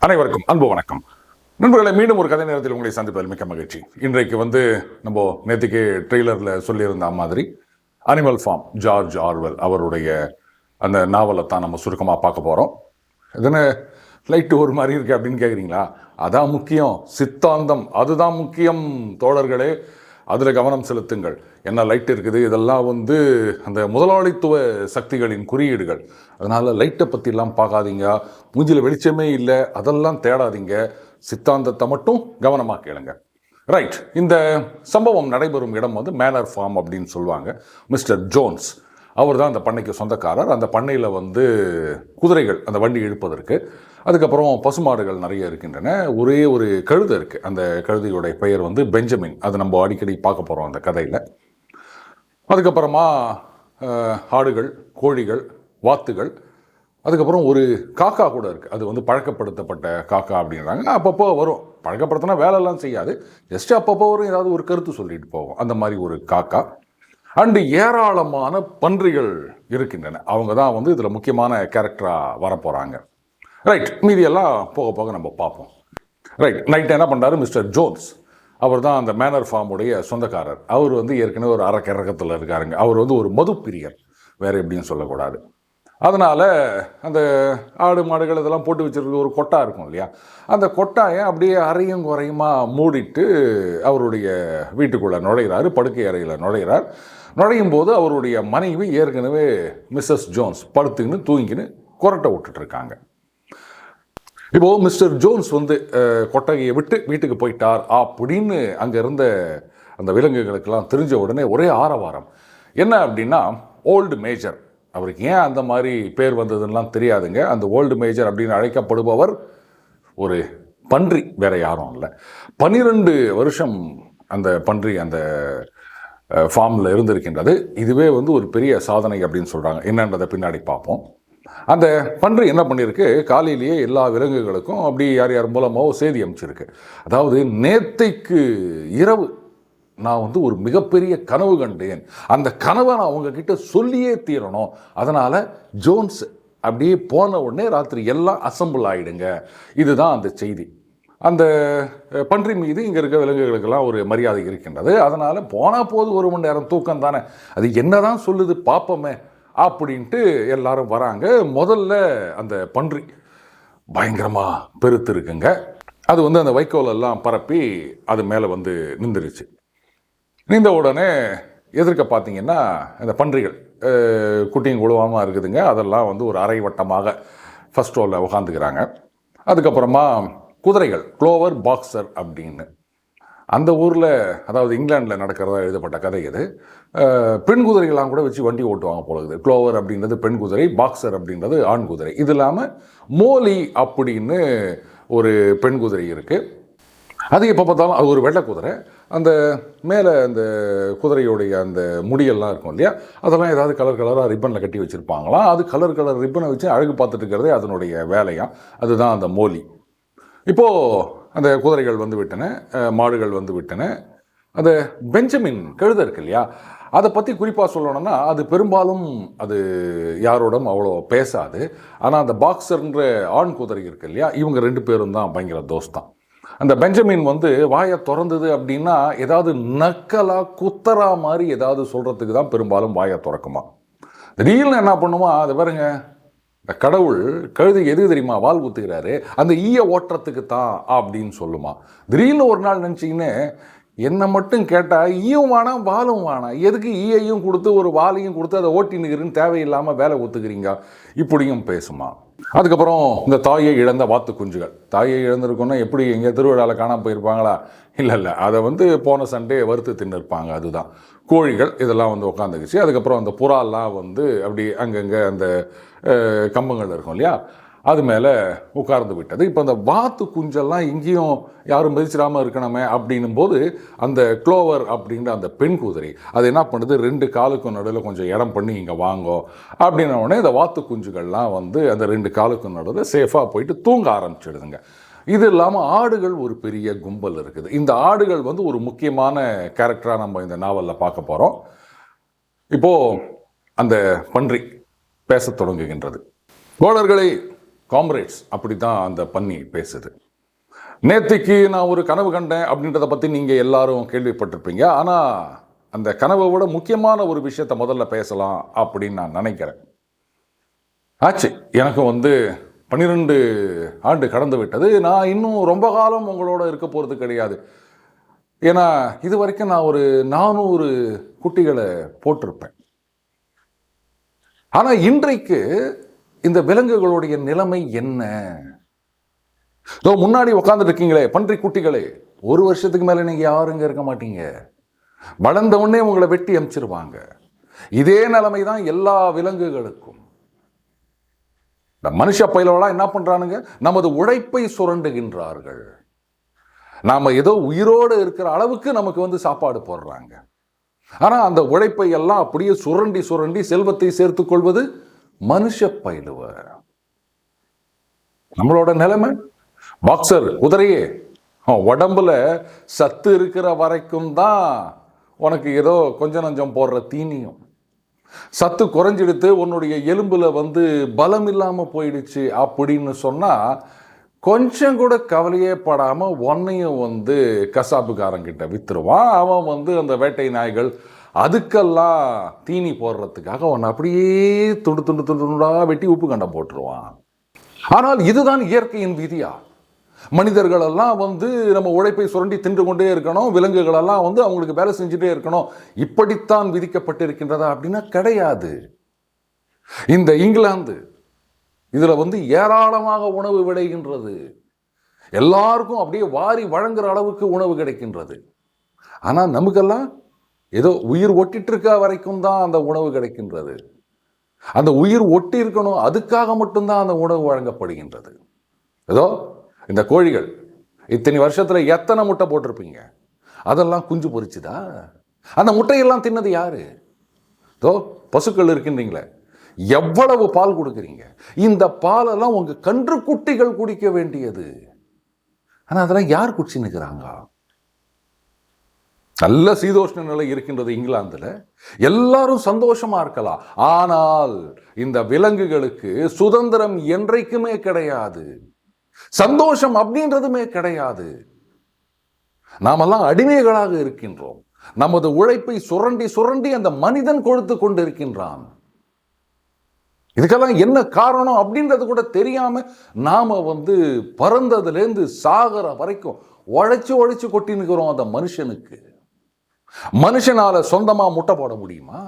அனைவருக்கும் அன்பு வணக்கம். நண்பர்களை, மீண்டும் ஒரு கதை நேரத்தில் உங்களை சந்திப்பதில் மிக்க மகிழ்ச்சி. இன்றைக்கு நம்ம நேற்றுக்கு ட்ரெய்லரில் சொல்லியிருந்த மாதிரி அனிமல் ஃபார்ம், ஜார்ஜ் ஆர்வெல் அவருடைய அந்த நாவலை தான் நம்ம சுருக்கமாக பார்க்க போகிறோம். இதுன்னு லைட்டு ஒரு மாதிரி இருக்கு அப்படின்னு கேட்குறீங்களா? அதான் முக்கியம், சித்தாந்தம் அதுதான் முக்கியம் தோழர்களே. அதில் கவனம் செலுத்துங்கள். என்ன லைட் இருக்குது, இதெல்லாம் அந்த முதலாளித்துவ சக்திகளின் குறியீடுகள். அதனால் லைட்டை பற்றிலாம் பார்க்காதீங்க, மூஞ்சில் வெளிச்சமே இல்லை, அதெல்லாம் தேடாதீங்க, சித்தாந்தத்தை மட்டும் கவனமாக கேளுங்க. ரைட். இந்த சம்பவம் நடைபெறும் இடம் மேனர் ஃபார்ம் அப்படின்னு சொல்லுவாங்க. மிஸ்டர் ஜோன்ஸ் அவர் தான் அந்த பண்ணைக்கு சொந்தக்காரர். அந்த பண்ணையில் குதிரைகள், அந்த வண்டி இழுப்பதற்கு, அதுக்கப்புறம் பசுமாடுகள் நிறைய இருக்கின்றன. ஒரே ஒரு கழுதை இருக்குது. அந்த கழுதையுடைய பெயர் பெஞ்சமின். அது நம்ம அடிக்கடி பார்க்க போகிறோம் அந்த கதையில். அதுக்கப்புறமா ஆடுகள், கோழிகள், வாத்துகள், அதுக்கப்புறம் ஒரு காக்கா கூட இருக்குது. அது பழக்கப்படுத்தப்பட்ட காக்கா அப்படின்றாங்க. அப்பப்போ வரும். பழக்கப்படுத்தினா வேலையெல்லாம் செய்யாது, ஜஸ்ட் அப்பப்போ வரும், ஏதாவது ஒரு கருத்து சொல்லிட்டு போவோம். அந்த மாதிரி ஒரு காக்கா. அண்டு ஏராளமான பன்றிகள் இருக்கின்றன. அவங்க தான் இதில் முக்கியமான கேரக்டராக வரப்போகிறாங்க. ரைட். மீதியெல்லாம் போக போக நம்ம பார்ப்போம். ரைட். நைட் என்ன பண்ணுறாரு மிஸ்டர் ஜோன்ஸ், அவர் தான் அந்த மேனர் ஃபார்முடைய சொந்தக்காரர். அவர் ஏற்கனவே ஒரு அறக்கிறக்கத்தில் இருக்காருங்க. அவர் ஒரு மது பிரியர், வேறு எப்படின்னு சொல்லக்கூடாது. அதனால் அந்த ஆடு மாடுகள் இதெல்லாம் போட்டு வச்சுருக்கு ஒரு கொட்டா இருக்கும் இல்லையா, அந்த கொட்டாயை அப்படியே அறையும் குறையுமா மூடிட்டு அவருடைய வீட்டுக்குள்ளே நுழைகிறாரு. படுக்கை அறையில் நுழையும் போது அவருடைய மனைவி ஏற்கனவே மிஸ்ஸஸ் ஜோன்ஸ் படுத்துக்கின்னு தூங்கின்னு கொரட்டை விட்டுட்ருக்காங்க. இப்போது மிஸ்டர் ஜோன்ஸ் கொட்டகையை விட்டு வீட்டுக்கு போயிட்டார் அப்படின்னு அங்கே இருந்த அந்த விலங்குகளுக்கெல்லாம் தெரிஞ்ச உடனே ஒரே ஆரவாரம். என்ன அப்படின்னா, ஓல்டு மேஜர், அவருக்கு ஏன் அந்த மாதிரி பேர் வந்ததுன்னெலாம் தெரியாதுங்க. அந்த ஓல்டு மேஜர் அப்படின்னு அழைக்கப்படுபவர் ஒரு பன்றி, வேற யாரும் இல்லை. 12 வருஷம் அந்த பன்றி அந்த ஃபார்மில் இருந்திருக்கின்றது. இதுவே ஒரு பெரிய சாதனை அப்படின்னு சொல்கிறாங்க. என்னன்றதை பின்னாடி பார்ப்போம். அந்த பன்றி என்ன பண்ணியிருக்கு, காலையிலேயே எல்லா விலங்குகளுக்கும் அப்படி யார் யார் மூலமாக செய்தி அனுப்பிச்சிருக்கு. அதாவது, நேத்தைக்கு இரவு நான் ஒரு மிகப்பெரிய கனவு கண்டேன், அந்த கனவை நான் உங்ககிட்ட சொல்லியே தீரணும், அதனால் ஜோன்ஸ் அப்படியே போன உடனே ராத்திரி எல்லாம் அசம்பிள் ஆகிடுங்க. இதுதான் அந்த செய்தி. அந்த பன்றி மீது இங்கே இருக்க விலங்குகளுக்கெல்லாம் ஒரு மரியாதை இருக்கின்றது. அதனால் போனால் போது 1 மணி நேரம் தூக்கம் தானே, அது என்ன தான் சொல்லுது பார்ப்போமே அப்படின்ட்டு எல்லாரும் வராங்க. முதல்ல அந்த பன்றி பயங்கரமாக பெருத்து இருக்குங்க. அது அந்த வைக்கோலெல்லாம் பரப்பி அது மேலே நின்றுருச்சு. நீந்த உடனே எதிர்க்க பார்த்தீங்கன்னா இந்த பன்றிகள் குட்டியும் குழுவாமல் இருக்குதுங்க. அதெல்லாம் ஒரு அரை வட்டமாக ஃபர்ஸ்ட் ரோவில் உட்காந்துக்கிறாங்க. அதுக்கப்புறமா குதிரைகள், க்ளோவர் பாக்ஸர் அப்படின்னு, அந்த ஊரில், அதாவது இங்கிலாண்டில் நடக்கிறதா எழுதப்பட்ட கதை இது. பெண் குதிரைகளாம் கூட வச்சு வண்டி ஓட்டுவாங்க போலகுது. க்ளோவர் அப்படின்றது பெண் குதிரை, பாக்ஸர் அப்படின்றது ஆண் குதிரை. இது இல்லாமல் மோலி அப்படின்னு ஒரு பெண் குதிரை இருக்குது. அது எப்போ பார்த்தாலும் அது ஒரு வெள்ளை குதிரை. அந்த மேலே அந்த குதிரையுடைய அந்த முடியெல்லாம் இருக்கும் இல்லையா, அதெல்லாம் ஏதாவது கலர் கலராக ரிப்பனில் கட்டி வச்சுருப்பாங்களாம். அது கலர் கலர் ரிப்பனை வச்சு அழகு பார்த்துட்டு இருக்கிறதே அதனுடைய வேலையாக. அதுதான் அந்த மோலி. இப்போது அந்த குதிரைகள் விட்டன, மாடுகள் விட்டன. அந்த பெஞ்சமின் கழுதை இருக்கு இல்லையா, அதை பற்றி குறிப்பாக சொல்லணும்னா, அது பெரும்பாலும் அது யாரோடும் அவ்வளோ பேசாது. ஆனால் அந்த பாக்ஸர்ன்ற ஆண் குதிரை இருக்கு இல்லையா, இவங்க 2 பேரும் தான் பயங்கர தோஸ்தான். அந்த பெஞ்சமின் வாயை திறந்தது அப்படின்னா ஏதாவது நக்கலா குத்தரா மாதிரி ஏதாவது சொல்கிறதுக்கு தான் பெரும்பாலும் வாயை திறக்குமா. திடீர்னு என்ன பண்ணுமா, அது பாருங்க, இந்த கடவுள் கழுதை எது தெரியுமா வால் குத்துக்கிறாரு, அந்த ஈய ஓட்டுறதுக்கு தான் அப்படின்னு சொல்லுமா. திடீர்னு ஒரு நாள் நினச்சிங்கன்னு, என்னை மட்டும் கேட்டால் ஈயும் வேணாம் வாலும் வேணாம், எதுக்கு ஈயையும் கொடுத்து ஒரு வாலையும் கொடுத்து அதை ஓட்டினுக்கிறேன்னு தேவையில்லாமல் வேலை ஒத்துக்கிறீங்க, இப்படியும் பேசுமா. அதுக்கப்புறம் இந்த தாயை இழந்த வாத்து குஞ்சுகள். தாயை இழந்திருக்கோன்னா எப்படி, எங்கே திருவிழாவில் காணாமல் போயிருப்பாங்களா? இல்லை, அதை போன சண்டே வறுத்து தின்னு இருப்பாங்க. அதுதான் கோழிகள். இதெல்லாம் உட்காந்துக்குச்சு. அதுக்கப்புறம் அந்த புறாலாம் அப்படி அங்கங்கே அந்த கம்பங்கள் இருக்கும் இல்லையா, அது மேலே உட்கார்ந்து விட்டது. இப்போ அந்த வாத்து குஞ்செல்லாம் எங்கேயும் யாரும் மிதிச்சிடாமல் இருக்கணுமே அப்படின்னும் போது அந்த க்ளோவர் அப்படின்ற அந்த பெண் குதிரை அது என்ன பண்ணுது, 2 காலுக்கும் நடுவில் கொஞ்சம் இடம் பண்ணி இங்கே வாங்கோ அப்படின்ன உடனே இந்த வாத்து குஞ்சுகள்லாம் அந்த 2 காலுக்கும் நடுவில் சேஃபாக போயிட்டு தூங்க ஆரம்பிச்சிடுதுங்க. இது இல்லாமல் ஆடுகள் ஒரு பெரிய கும்பல் இருக்குது. இந்த ஆடுகள் ஒரு முக்கியமான கேரக்டராக நம்ம இந்த நாவலில் பார்க்க போகிறோம். இப்போது அந்த பன்றி பேசத் தொடங்குகின்றது. தோழர்களே, காம்ரேட்ஸ், அப்படி தான் அந்த பன்னி பேசுது. நேத்திக்கு நான் ஒரு கனவு கண்டேன் அப்படின்றத பற்றி நீங்கள் எல்லாரும் கேள்விப்பட்டிருப்பீங்க. ஆனால் அந்த கனவை விட முக்கியமான ஒரு விஷயத்தை முதல்ல பேசலாம் அப்படின்னு நான் நினைக்கிறேன். ஆச்சு, எனக்கும் 12 ஆண்டு கடந்து விட்டது. நான் இன்னும் ரொம்ப காலம் உங்களோட இருக்க போகிறது கிடையாது. ஏன்னா இது வரைக்கும் நான் ஒரு 400 குட்டிகளை போட்டிருப்பேன். ஆனால் இன்றைக்கு இந்த விலங்குகளுடைய நிலைமை என்ன? முன்னாடி உட்காந்துட்டு இருக்கீங்களே பன்றி குட்டிகளே, 1 வருஷத்துக்கு மேலே நீங்கள் யாருங்க இருக்க மாட்டீங்க. வளர்ந்த உடனே உங்களை வெட்டி அமிச்சிருவாங்க. இதே நிலைமை தான் எல்லா விலங்குகளுக்கும். இந்த மனுஷ பயிலவெல்லாம் என்ன பண்றானுங்க? நமது உழைப்பை சுரண்டுகின்றார்கள். நாம ஏதோ உயிரோடு இருக்கிற அளவுக்கு நமக்கு சாப்பாடு போடுறாங்க. ஆனா அந்த உழைப்பை எல்லாம் அப்படியே சுரண்டி சுரண்டி செல்வத்தை சேர்த்துக் கொள்வது மனுஷ பயிலுவ. நம்மளோட நிலைமை பாக்ஸர் குதிரையே, உடம்புல சத்து இருக்கிற வரைக்கும் தான் உனக்கு ஏதோ கொஞ்சம் நஞ்சம் போடுற தீனியும். சத்து குறைஞ்சிடுத்து உன்னுடைய எலும்புல பலம் இல்லாம போயிடுச்சு அப்படின்னு சொன்னா கொஞ்சம் கூட கவலையே படாம உன்னையும் கசாப்புக்காரங்கிட்ட வித்துருவான். அவன் அந்த வேட்டை நாய்கள் அதுக்கெல்லாம் தீனி போடுறதுக்காக உன்னை அப்படியே துண்டு துண்டு துண்டு துண்டா வெட்டி உப்பு கண்டம் போட்டுருவான். ஆனால் இதுதான் இயற்கையின் விதியா? மனிதர்கள் எல்லாம் நம்ம உழைப்பை சுரண்டி தின்று கொண்டே இருக்கணும், விலங்குகள் எல்லாம் அவங்களுக்கு வேலை செஞ்சுட்டே இருக்கணும், இப்படித்தான் விதிக்கப்பட்டிருக்கின்றதா அப்படின்னா கிடையாது. இந்த இங்கிலாந்து இதுல ஏராளமாக உணவு விளைகின்றது. எல்லாருக்கும் அப்படியே வாரி வழங்குற அளவுக்கு உணவு கிடைக்கின்றது. ஆனா நமக்கெல்லாம் ஏதோ உயிர் ஒட்டிட்டு இருக்க வரைக்கும் தான் அந்த உணவு கிடைக்கின்றது. அந்த உயிர் ஒட்டி இருக்கணும், அதுக்காக மட்டும்தான் அந்த உணவு வழங்கப்படுகின்றது. ஏதோ இந்த கோழிகள் இத்தனை வருஷத்துல எத்தனை முட்டை போட்டிருப்பீங்க, அதெல்லாம் குஞ்சு பொரிச்சுதா? அந்த முட்டையெல்லாம் தின்னது யாரு? ஏதோ பசுக்கள் இருக்கின்றீங்களே, எவ்வளவு பால் கொடுக்குறீங்க? இந்த பாலெல்லாம் உங்க கன்று குட்டிகள் குடிக்க வேண்டியது. ஆனா அதெல்லாம் யார் குடிச்சு நிற்கிறாங்க? நல்ல சீதோஷ்ண நிலை இருக்கின்றது இங்கிலாந்துல, எல்லாரும் சந்தோஷமா இருக்கலாம். ஆனால் இந்த விலங்குகளுக்கு சுதந்திரம் என்றைக்குமே கிடையாது, சந்தோஷம் அப்படின்றதுமே கிடையாது. நாமெல்லாம் அடிமைகளாக இருக்கின்றோம். நமது உழைப்பை சுரண்டி சுரண்டி அந்த மனிதன் கொடுத்து கொண்டிருக்கின்றான். இதுக்கெல்லாம் என்ன காரணம் அப்படின்றது கூட தெரியாம நாம பறந்ததுலேருந்து சாகர வரைக்கும் உழைச்சு உழைச்சு கொட்டி நிற்கிறோம் அந்த மனுஷனுக்கு. மனுஷனால சொந்தமா முட்டை போட முடியுமா?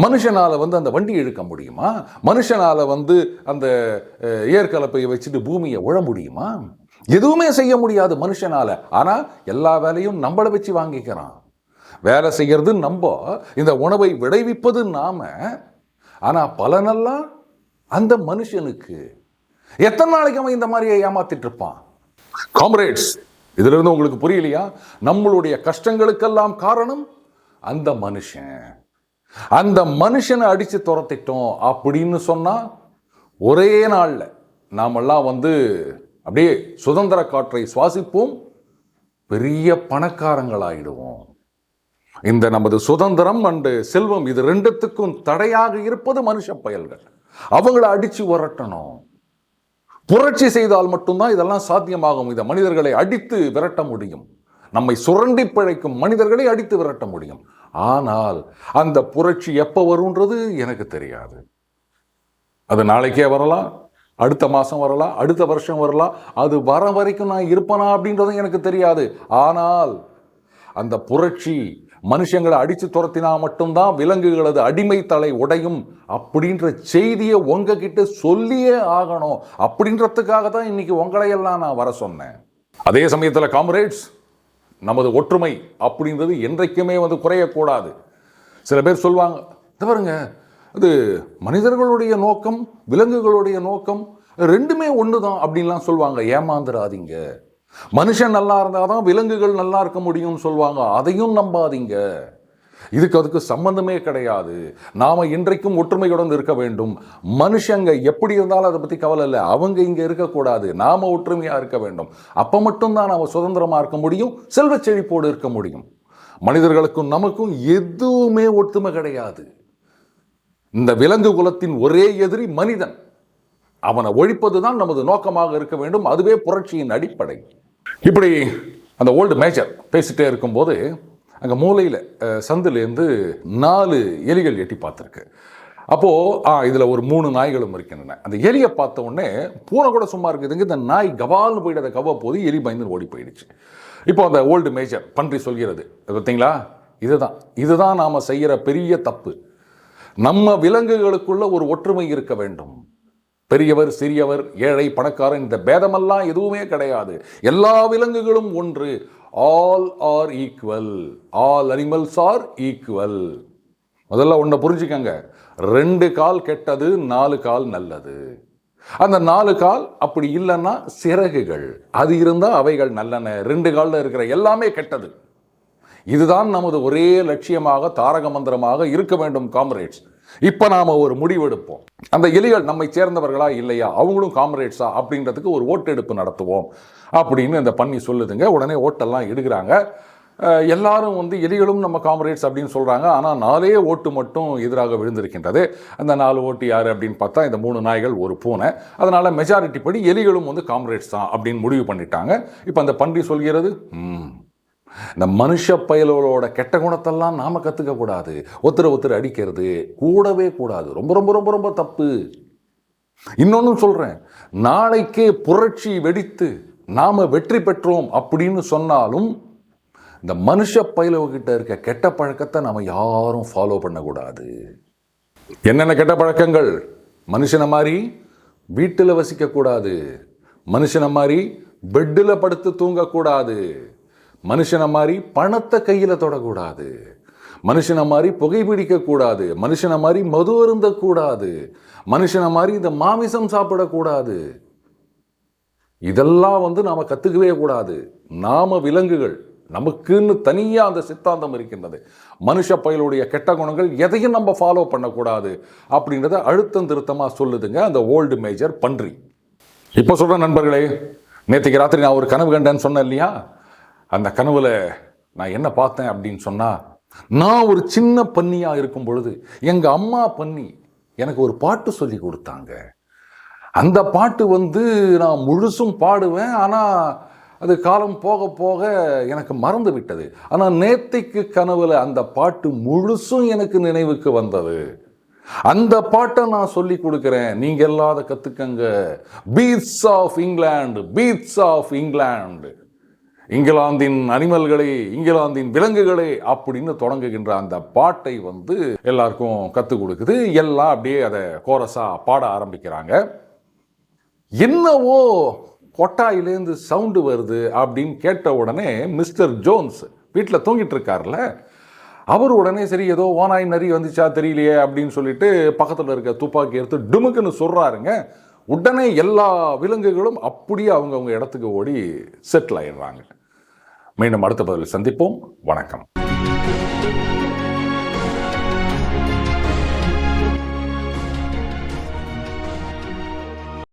மனுஷனால அந்த வண்டி இழுக்க முடியுமா? மனுஷனால அந்த ஏற்கலப்பையை வச்சுட்டு பூமியை உழ முடியுமா? எதுவுமே செய்ய முடியாது மனுஷனால. ஆனா எல்லா வேலையும் நம்மளை வச்சு வாங்கிக்கிறான். வேலை செய்யறது நம்ம, இந்த உணவை விளைவிப்பது நாம. ஆனா பலனெல்லாம் அந்த மனுஷனுக்கு. எத்தனை நாளைக்கு அவன் இந்த மாதிரியை ஏமாத்திட்டு இருப்பான்? காம்ரேட்ஸ், இதுல இருந்து உங்களுக்கு புரியலையா? நம்மளுடைய கஷ்டங்களுக்கெல்லாம் காரணம் அந்த மனுஷன். அந்த மனுஷனை அடிச்சு துரத்திட்டோம் அப்படின்னு சொன்னா ஒரே நாள்ல நாமெல்லாம் அப்படியே சுதந்திர காற்றை சுவாசிப்போம், பெரிய பணக்காரங்களாயிடுவோம். இந்த நமது சுதந்திரம் அண்டு செல்வம் இது ரெண்டுத்துக்கும் தடையாக இருப்பது மனுஷ பயல்கள். அவங்கள அடிச்சு விரட்டணும். புரட்சி செய்தால் மட்டும்தான் இதெல்லாம் சாத்தியமாகும். இந்த மனிதர்களை அடித்து விரட்ட முடியும். நம்மை சுரண்டி பிழைக்கும் மனிதர்களை அடித்து விரட்ட முடியும். ஆனால் அந்த புரட்சி எப்போ வரும்ன்றது எனக்கு தெரியாது. அது நாளைக்கே வரலாம், அடுத்த மாதம் வரலாம், அடுத்த வருஷம் வரலாம். அது வர வரைக்கும் நான் இருப்பேனா அப்படின்றதும் எனக்கு தெரியாது. ஆனால் அந்த புரட்சி மனுஷங்களை அடித்து துரத்தினா மட்டும்தான் விலங்குகளது அடிமை தலை உடையும் அப்படின்ற செய்தியை உங்ககிட்ட சொல்லியே ஆகணும். அப்படின்றதுக்காக தான் இன்னைக்கு உங்களையெல்லாம் நான் வர சொன்னேன். அதே சமயத்தில் காம்ரேட்ஸ், நமது ஒற்றுமை அப்படின்றது என்றைக்குமே குறையக்கூடாது. சில பேர் சொல்லுவாங்க, இது பாருங்க, அது மனிதர்களுடைய நோக்கம் விலங்குகளுடைய நோக்கம் ரெண்டுமே ஒன்று தான் அப்படின்லாம் சொல்லுவாங்க. ஏமாந்துடாதீங்க. மனுஷன் நல்லா இருந்தாதான் விலங்குகள் நல்லா இருக்க முடியும்னு சொல்லுவாங்க. அதையும் நம்பாதீங்க. அதுக்கு சம்பந்தமே கிடையாது. நாம இன்றைக்கும் ஒற்றுமையுடன் இருக்க வேண்டும். மனுஷங்க எப்படி இருந்தாலும் அதை பத்தி கவலை இல்லை. அவங்க இங்க இருக்கக்கூடாது. நாம ஒற்றுமையா இருக்க வேண்டும். அப்ப மட்டும்தான் நாம சுதந்திரமா இருக்க முடியும், செல்வ செழிப்போடு இருக்க முடியும். மனிதர்களுக்கும் நமக்கும் எதுவுமே ஒற்றுமை கிடையாது. இந்த விலங்கு குலத்தின் ஒரே எதிரி மனிதன். அவனை ஒழிப்பதுதான் நமது நோக்கமாக இருக்க வேண்டும். அதுவே புரட்சியின் அடிப்படை. இப்படி அந்த ஓல்டு மேஜர் பேசிட்டே இருக்கும்போது அங்கே மூலையில் சந்திலேருந்து 4 எலிகள் எட்டி பார்த்துருக்கு. அப்போது இதில் ஒரு 3 நாய்களும் இருக்கின்றன. அந்த எலியை பார்த்த உடனே பூனை கூட சும்மா இருக்குதுங்க, இந்த நாய் கபால்னு போயிட்டு அதை கவ போது எலி பயந்து ஓடி போயிடுச்சு. இப்போ அந்த ஓல்டு மேஜர் பன்றி சொல்கிறது, பார்த்தீங்களா, இதுதான் நாம் செய்கிற பெரிய தப்பு. நம்ம விலங்குகளுக்குள்ள ஒரு ஒற்றுமை இருக்க வேண்டும். பெரியவர் சிறியவர் ஏழை பணக்காரன் இந்த பேதமெல்லாம் எதுவுமே கிடையாது. எல்லா விலங்குகளும் ஒன்று. All are equal, all animals are equal. முதல்ல ஒன்றை புரிஞ்சுக்கங்க, 2 கால் கெட்டது, 4 கால் நல்லது. அந்த 4 கால் அப்படி இல்லைன்னா சிறகுகள், அது இருந்தால் அவைகள் நல்லன. 2 காலில் இருக்கிற எல்லாமே கெட்டது. இதுதான் நமது ஒரே லட்சியமாக தாரக மந்திரமாக இருக்க வேண்டும் காம்ரேட்ஸ். இப்போ நாம் ஒரு முடிவெடுப்போம். அந்த எலிகள் நம்மை சேர்ந்தவர்களா இல்லையா, அவங்களும் காம்ரேட்ஸா அப்படின்றதுக்கு ஒரு ஓட்டெடுப்பு நடத்துவோம் அப்படின்னு இந்த பன்னி சொல்லுதுங்க. உடனே ஓட்டெல்லாம் எடுக்கிறாங்க. எல்லாரும் எலிகளும் நம்ம காம்ரேட்ஸ் அப்படின்னு சொல்கிறாங்க. ஆனால் 4 ஓட்டு மட்டும் எதிராக விழுந்திருக்கின்றது. அந்த 4 ஓட்டு யார் அப்படின்னு பார்த்தா இந்த 3 நாய்கள் ஒரு பூனை. அதனால் மெஜாரிட்டி படி எலிகளும் காம்ரேட்ஸ் தான் அப்படின்னு முடிவு பண்ணிட்டாங்க. இப்போ அந்த பன்றி சொல்கிறது, இந்த மனுஷ பயல்களோட கெட்ட குணத்தெல்லாம் நாம் கற்றுக்கக்கூடாது. ஒருத்தர் அடிக்கிறது கூடவே கூடாது. ரொம்ப ரொம்ப ரொம்ப ரொம்ப தப்பு. இன்னொன்று சொல்கிறேன், நாளைக்கே புரட்சி வெடித்து நாம் வெற்றி பெற்றோம் அப்படின்னு சொன்னாலும் இந்த மனுஷ பயல்கிட்ட இருக்க கெட்ட பழக்கத்தை நாம் யாரும் ஃபாலோ பண்ணக்கூடாது. என்னென்ன கெட்ட பழக்கங்கள்? மனுஷனை மாதிரி வீட்டில் வசிக்கக்கூடாது, மனுஷனை மாதிரி பெட்டில் படுத்து தூங்கக்கூடாது, மனுஷனை மாதிரி பணத்தை கையில் தொடக்கூடாது, மனுஷனை மாதிரி புகைப்பிடிக்கக்கூடாது, மனுஷனை மாதிரி மது அருந்தக்கூடாது, மனுஷனை மாதிரி இந்த மாமிசம் சாப்பிடக்கூடாது. இதெல்லாம் நாம் கற்றுக்கவே கூடாது. நாம விலங்குகள், நமக்குன்னு தனியாக அந்த சித்தாந்தம் இருக்கின்றது. மனுஷ பயலுடைய கெட்ட குணங்கள் எதையும் நம்ம ஃபாலோ பண்ணக்கூடாது அப்படின்றத அழுத்தம் திருத்தமாக சொல்லுதுங்க அந்த ஓல்டு மேஜர் பன்றி. இப்போ சொல்கிற நண்பர்களே, நேற்றுக்கு ராத்திரி நான் ஒரு கனவு கண்டேன்னு சொன்னேன் இல்லையா? அந்த கனவுல நான் என்ன பார்த்தேன் அப்படின்னு சொன்னால், நான் ஒரு சின்ன பன்னியாக இருக்கும் பொழுது எங்கள் அம்மா பன்னி எனக்கு ஒரு பாட்டு சொல்லி கொடுத்தாங்க. அந்த பாட்டு நான் முழுசும் பாடுவேன். ஆனால் அது காலம் போக போக எனக்கு மறந்து விட்டது. ஆனால் நேத்தைக்கு கனவுல அந்த பாட்டு முழுசும் எனக்கு நினைவுக்கு வந்தது. அந்த பாட்டை நான் சொல்லி கொடுக்குறேன், நீங்க எல்லாத கத்துக்கங்க. Beasts of England, beasts of England, இங்கிலாந்தின் அனிமல்களே, இங்கிலாந்தின் விலங்குகளே அப்படின்னு தொடங்குகின்ற அந்த பாட்டை எல்லாருக்கும் கற்றுக் கொடுக்குது. எல்லாம் அப்படியே அதை கோரஸா பாட ஆரம்பிக்கிறாங்க. என்னவோ கொட்டாயிலேருந்து சவுண்டு வருது அப்படின்னு கேட்ட உடனே மிஸ்டர் ஜோன்ஸ் வீட்டில் தூங்கிட்டு இருக்கார்ல, அவர் உடனே சரி ஏதோ ஓனாய் நரி வந்துச்சா தெரியலையே அப்படின்னு சொல்லிட்டு பக்கத்தில் இருக்க துப்பாக்கி எடுத்து டுமுக்குன்னு சொல்கிறாருங்க. உடனே எல்லா விலங்குகளும் அப்படியே அவங்கவுங்க இடத்துக்கு ஓடி செட்டில் ஆயிடுறாங்க. மீண்டும் அடுத்த பதிவில் சந்திப்போம். வணக்கம்.